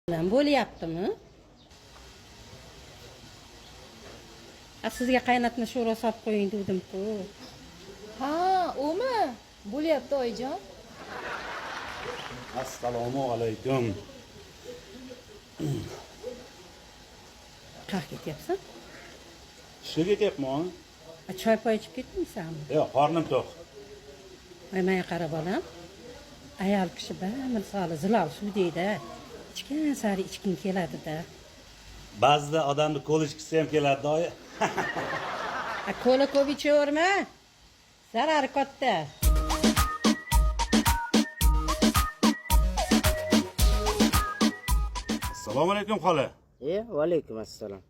bilan bo'lyaptimi? Sizga qaynatma sho'ro solib qo'ying dedim-ku. Ha, o'mi? Bo'lyapti oyijon. Assalomu alaykum. Qayerga ketyapsan? Ishga ketyapman. Choy poy ichib ketmaysanmi? Yo'q, qornim to'q. Menga qara bolam. Ayol kishi misoli zilol suv deydi. Ichgan sari ichging keladi-da. Ba'zida odamni qo'li ichkisi ham keladi, doya. Qo'li ko'p ichaverma. Zarari katta. Assalomu alaykum xola. Vaalaykum assalom.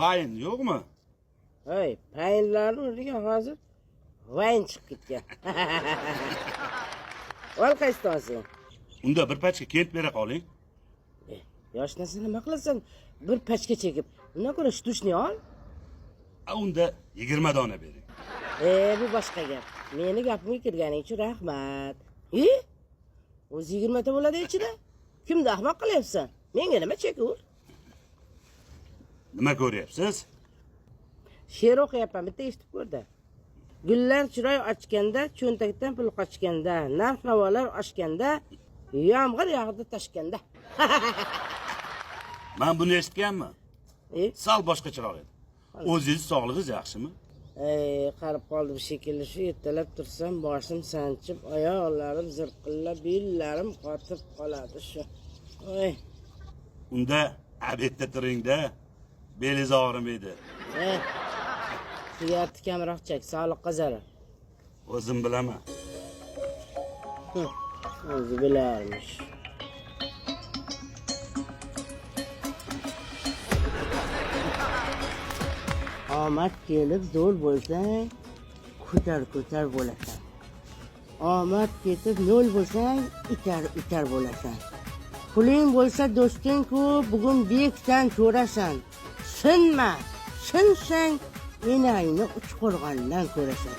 Payin yo'qmi? Hey, payinlarni o'rniga hozir vayn chiqib ketgan. Ol qaysidan? Unda bir pachka kent bera qoling. Yosh narsa nima qilasan? Bir pachka chekib, undan ko'ra shtushni ol. Unda 20 dona bering. Bu boshqa gap. Meni gapimga kirganing uchun rahmat. O'zi 20 ta bo'ladi ichida. Kimni ahmoq qilyapsan? Menga nima chekur? Nima ko'ryapsiz? She'r o'qiyapman, bitta eshitib ko'rdi. Gullar chiroy ochganda, cho'ntakdan pul qochganda, narx-navolar oshganda, yomg'ir yog'di toshganda. Men buni eshitganman. Sal boshqacharoq edi. O'zingiz sog'lig'ingiz yaxshimi? Qarib qoldim shekilli, shu ertalab tursam, boshim sanchib, oyoqlarim zirqillab, bellarim qotib qoladi shu. Unda abetda turing-da. Belingiz og'rimaydi. Sigaretni kamroq chek, sog'liqqa zarar. O'zim bilaman. O'zi bilarmish. Omad kelib zo'r bo'lsang, ko'tar bo'lasan. Omad ketib nol bo'lsang, itar bo'lasan. Puling bo'lsa do'sting ko'p, bugun beksan, ko'rasan. Sinma, sinsang, enangni Uchqo'rg'ondan ko'rasan.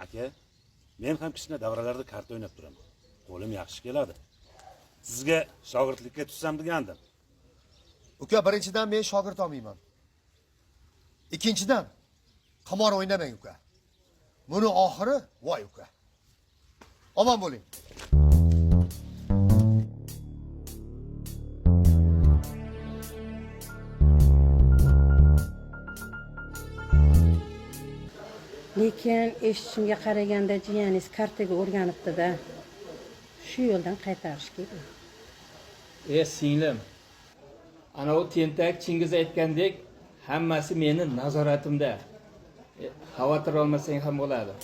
Aka, men ham kichkina davralarda karta o'ynab turaman. Qo'lim yaxshi keladi. Sizga shogirdlikka tushsam degandim. Uka, birinchidan men shogird olmayman. Ikkinchidan qimor o'ynamang uka. Buni oxiri voy uka. Omon bo'ling. Lekin eshitishimga qaraganda jiyaningiz kartaga o'rganibdi-da. Shu yo'ldan qaytarish kerak. Singlim. Ana o tentak Chingiz aytgandek, hammasi meni nazoratimda. Xavotir olmasang ham bo'ladi.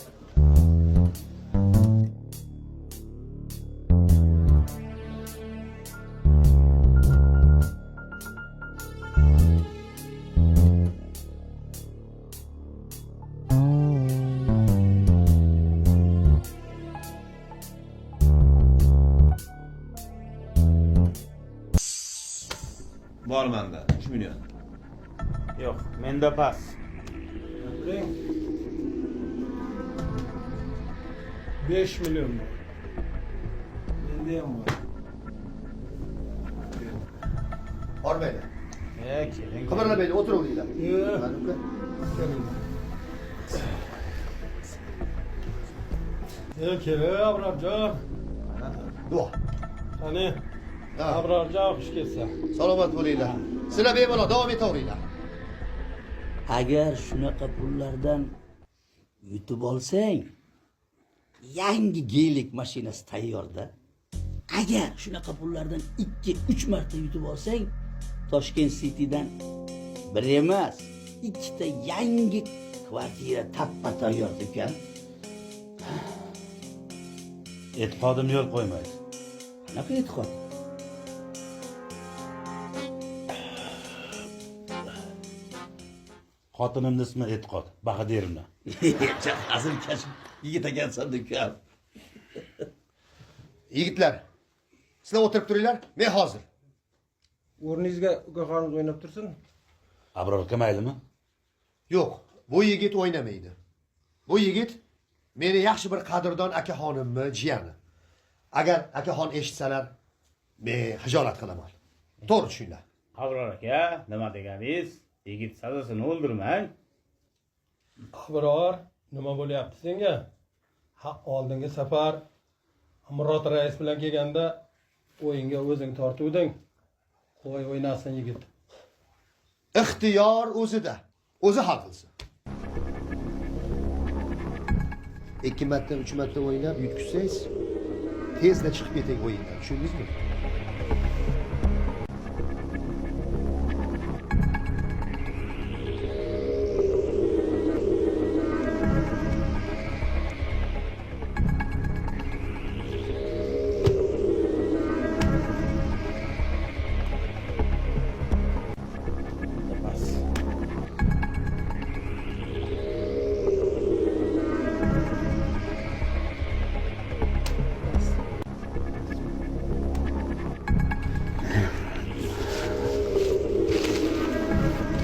Bor menda 3 million. Yo'q, menda pas. Turing. 5 million bor. Menda ham bor. Bormaydi. Keling. Qimirlamaydi, o'tiravringlar. Yo'q. Uka. Keling, Abrorjon. Duo. Qani? Abrorjon xush kelsa. Salomat bo'linglar. Sizlar bemalol davom etaveringlar. Agar shunaqa pullardan yutib olsang, yangi gelik mashinasi tayyorda. Agar shunaqa pullardan 2-3 marta yutib olsang, Toshkent City'dan bir emas, 2 ta yangi kvartira tappa tayyor ekan. E'tiqodim yo'l qo'ymaydi. Qanaqa e'tiqod? Xotinimning ismi E'tiqod, Bahadirna. Hazil kashf yigit ekansan ukam. Yigitlar, sizlar o'tirib turinglar, men hozir. O'rningizga ukaxonim o'ynab tursin. Abror aka maylimi? Yo'q, bu yigit o'ynamaydi. Bu yigit meni yaxshi bir qadrdon akaxonimni jiyani. Agar akaxon eshitsalar, men hijolat qilaman. To'g'ri tushunglar. Abror aka, nima deganingiz? Yigit sadasini o'ldirmang. Abror, nima bo'lyapti senga? Ha, oldingi safar Murod rais bilan kelganda o'yinga o'zing tortuvding. Qo'y o'ynasin yigit. Ixtiyor o'zida. O'zi hal qilsin. 2 marta, 3 marta o'ynab yutqizsangiz, tezda chiqib keting o'yindan. Tushundingizmi?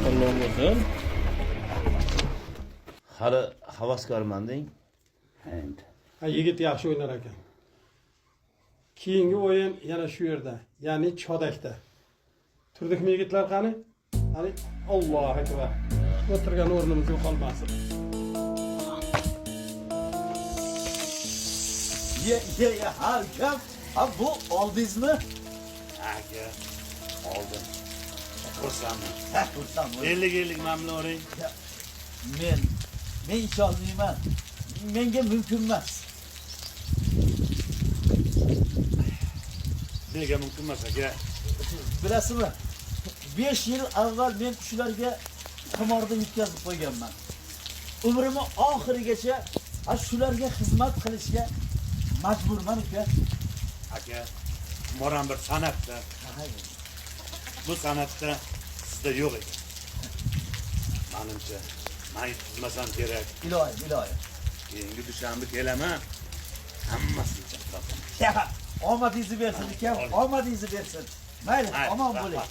Qurbon bo'lsin. Hali havaskorman deng. Ha, yigit yaxshi o'ynar ekan. Keyingi o'yin yana shu yerda, ya'ni Chodakda. Turdikmi yigitlar qani? Qani, Allohu akbar. O'tirgan o'rnimiz yo'qolmasin. Ha ukam, ha bu oldingizmi? Aka, oldim. Xursandman. Ha, xursandman. 50-50 man bilan o'ring. Men icholmayman. Menga mumkin emas. Nega mumkin emas aka? Bilasizmi? 5 yil avval men shularga qimorda yetkazib qo'yganman. Umrimni oxirigacha shularga xizmat qilishga majburman uka. Aka, moram bir san'atda. Bu san'atda sizda yo'q ekan. Menimcha, men yutqizmasam kerak. Iloyim. Keyingi dushanba kelaman. Hammasini chiqaraman. Ya, omadingizni bersin ukam, omadingizni bersin. Mayli, omon bo'ling.